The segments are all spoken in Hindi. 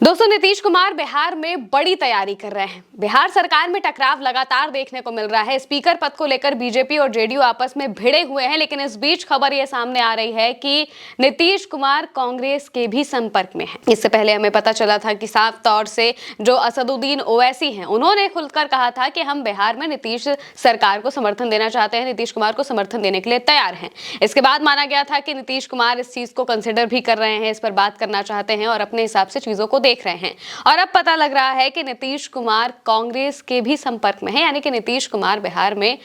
दोस्तों, नीतीश कुमार बिहार में बड़ी तैयारी कर रहे हैं। बिहार सरकार में टकराव लगातार देखने को मिल रहा है। स्पीकर पद को लेकर बीजेपी और जेडीयू आपस में भिड़े हुए हैं, लेकिन इस बीच खबर ये सामने आ रही है कि नीतीश कुमार कांग्रेस के भी संपर्क में हैं। इससे पहले हमें पता चला था कि साफ तौर से जो असदुद्दीन ओवैसी हैं, उन्होंने खुलकर कहा था कि हम बिहार में नीतीश सरकार को समर्थन देना चाहते हैं, नीतीश कुमार को समर्थन देने के लिए तैयार हैं। इसके बाद माना गया था कि नीतीश कुमार इस चीज को कंसिडर भी कर रहे हैं, इस पर बात करना चाहते हैं और अपने हिसाब से चीजों को देख रहे हैं। और अब पता लग रहा है कि नीतीश कुमार कांग्रेस के भी संपर्क में है, यानी कि नीतीश कुमार बिहार में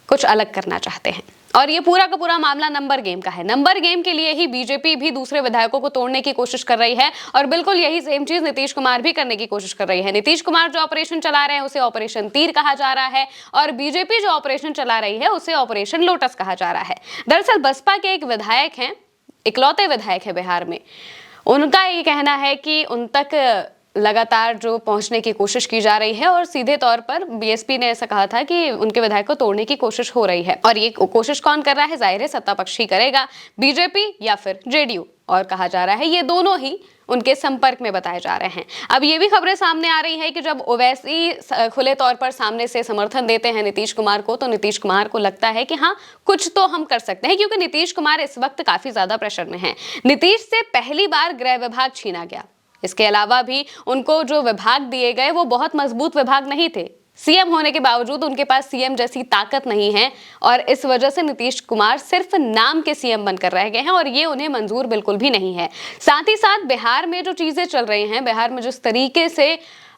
कुछ अलग करना चाहते हैं। और ये पूरा का पूरा मामला नंबर गेम का है। नंबर गेम के लिए ही बीजेपी भी दूसरे विधायकों को तोड़ने की कोशिश कर रही है और बिल्कुल यही सेम चीज नीतीश कुमार भी करने की कोशिश कर रही है। नीतीश कुमार जो ऑपरेशन चला रहे हैं उसे ऑपरेशन तीर कहा जा रहा है और बीजेपी जो ऑपरेशन चला रही है उसे ऑपरेशन लोटस कहा जा रहा है। दरअसल बसपा के एक विधायक हैं, इकलौते विधायक है बिहार में, उनका ये कहना है कि उन तक लगातार जो पहुंचने की कोशिश की जा रही है और सीधे तौर पर बीएसपी ने ऐसा कहा था कि उनके विधायक को तोड़ने की कोशिश हो रही है। और ये कोशिश कौन कर रहा है? जाहिर है सत्ता पक्ष ही करेगा, बीजेपी या फिर जेडीयू। और कहा जा रहा है ये दोनों ही उनके संपर्क में बताए जा रहे हैं। अब ये भी खबरें सामने आ रही है कि जब ओवैसी खुले तौर पर सामने से समर्थन देते हैं नीतीश कुमार को, तो नीतीश कुमार को लगता है कि हाँ, कुछ तो हम कर सकते हैं, क्योंकि नीतीश कुमार इस वक्त काफी ज्यादा प्रेशर में हैं। नीतीश से पहली बार गृह विभाग छीना गया। इसके अलावा भी उनको जो विभाग दिए गए वो बहुत मजबूत विभाग नहीं थे। सीएम होने के बावजूद उनके पास सीएम जैसी ताकत नहीं है और इस वजह से नीतीश कुमार सिर्फ नाम के सीएम बनकर रह गए हैं और ये उन्हें मंजूर बिल्कुल भी नहीं है। साथ ही साथ बिहार में जो चीजें चल रही हैं, बिहार में जिस तरीके से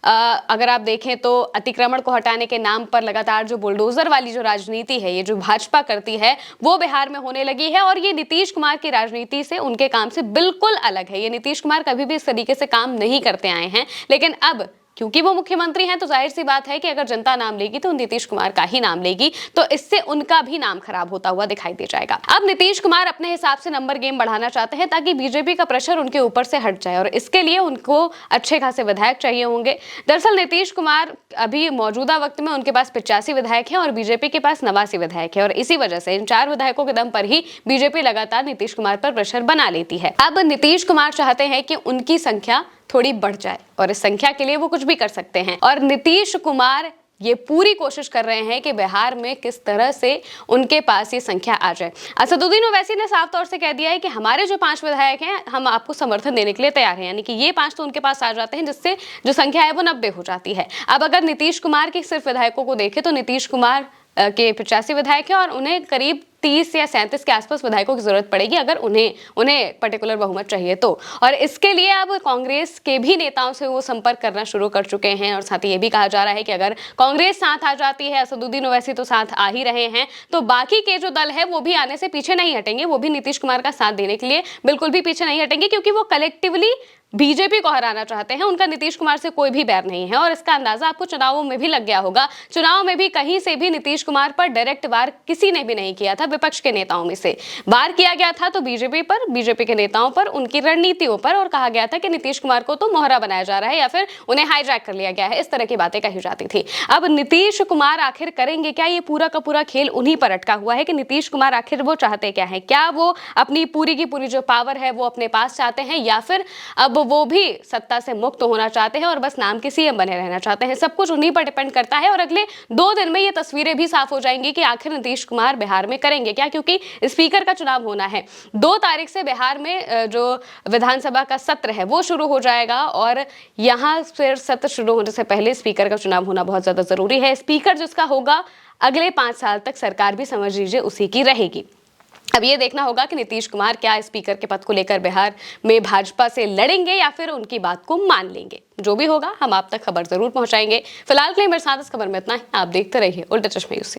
अगर आप देखें तो अतिक्रमण को हटाने के नाम पर लगातार जो बुलडोजर वाली जो राजनीति है, ये जो भाजपा करती है, वो बिहार में होने लगी है और ये नीतीश कुमार की राजनीति से, उनके काम से बिल्कुल अलग है। ये नीतीश कुमार कभी भी इस तरीके से काम नहीं करते आए हैं, लेकिन अब क्योंकि वो मुख्यमंत्री हैं तो जाहिर सी बात है कि अगर जनता नाम लेगी तो नीतीश कुमार का ही नाम लेगी, तो इससे उनका भी नाम खराब होता हुआ दिखाई दे जाएगा। अब नीतीश कुमार अपने हिसाब से नंबर गेम बढ़ाना चाहते हैं ताकि बीजेपी का प्रेशर उनके ऊपर से हट जाए और इसके लिए उनको अच्छे खासे विधायक चाहिए होंगे। दरअसल नीतीश कुमार अभी मौजूदा वक्त में उनके पास 85 विधायक हैं और बीजेपी के पास 89 विधायक है और इसी वजह से इन 4 विधायकों के दम पर ही बीजेपी लगातार नीतीश कुमार पर प्रेशर बना लेती है। अब नीतीश कुमार चाहते हैं कि उनकी संख्या थोड़ी बढ़ जाए और इस संख्या के लिए वो कुछ भी कर सकते हैं और नीतीश कुमार ये पूरी कोशिश कर रहे हैं कि बिहार में किस तरह से उनके पास ये संख्या आ जाए। असदुद्दीन ओवैसी ने साफ तौर से कह दिया है कि हमारे जो 5 विधायक हैं, हम आपको समर्थन देने के लिए तैयार हैं, यानी कि ये 5 तो उनके पास आ जाते हैं, जिससे जो संख्या है वो 90 हो जाती है। अब अगर नीतीश कुमार के सिर्फ विधायकों को देखें तो नीतीश कुमार के 85 विधायक हैं और उन्हें करीब 30 या 37 के आसपास विधायकों की जरूरत पड़ेगी अगर उन्हें पर्टिकुलर बहुमत चाहिए तो। और इसके लिए अब कांग्रेस के भी नेताओं से वो संपर्क करना शुरू कर चुके हैं और साथ ही ये भी कहा जा रहा है कि अगर कांग्रेस साथ आ जाती है, असदुद्दीन ओवैसी तो साथ आ ही रहे हैं, तो बाकी के जो दल है वो भी आने से पीछे नहीं हटेंगे, वो भी नीतीश कुमार का साथ देने के लिए बिल्कुल भी पीछे नहीं हटेंगे, क्योंकि वो कलेक्टिवली बीजेपी को हराना चाहते हैं। उनका नीतीश कुमार से कोई भी बैर नहीं है और इसका अंदाजा आपको चुनावों में भी लग गया होगा। चुनाव में भी कहीं से भी नीतीश कुमार पर डायरेक्ट वार किसी ने भी नहीं किया था। विपक्ष के नेताओं में से वार किया गया था तो बीजेपी पर, बीजेपी के नेताओं पर, उनकी रणनीतियों पर, और कहा गया था कि नीतीश कुमार को तो मोहरा बनाया जा रहा है या फिर उन्हें हाईजैक कर लिया गया है, इस तरह की बातें कही जाती थी। अब नीतीश कुमार आखिर करेंगे क्या? ये पूरा का पूरा खेल उन्हीं पर अटका हुआ है कि नीतीश कुमार आखिर वो चाहते क्या है। क्या वो अपनी पूरी की पूरी जो पावर है वो अपने पास चाहते हैं या फिर अब वो भी सत्ता से मुक्त होना चाहते हैं और बस नाम के सीएम बने रहना चाहते हैं? सब कुछ उन्हीं पर डिपेंड करता है और अगले 2 दिन में ये तस्वीरें भी साफ हो जाएंगी कि आखिर नीतीश कुमार बिहार में करेंगे क्या, क्योंकि स्पीकर का चुनाव होना है। 2 तारीख से बिहार में जो विधानसभा का सत्र है वो शुरू हो जाएगा और यहाँ फिर सत्र शुरू होने से पहले स्पीकर का चुनाव होना बहुत ज्यादा जरूरी है। स्पीकर जिसका होगा अगले 5 साल तक सरकार भी समझ लीजिए उसी की रहेगी। अब ये देखना होगा कि नीतीश कुमार क्या स्पीकर के पद को लेकर बिहार में भाजपा से लड़ेंगे या फिर उनकी बात को मान लेंगे। जो भी होगा हम आप तक खबर जरूर पहुंचाएंगे। फिलहाल के लिए मेरे साथ इस खबर में इतना ही। आप देखते रहिए उल्टा चश्मा न्यूज़।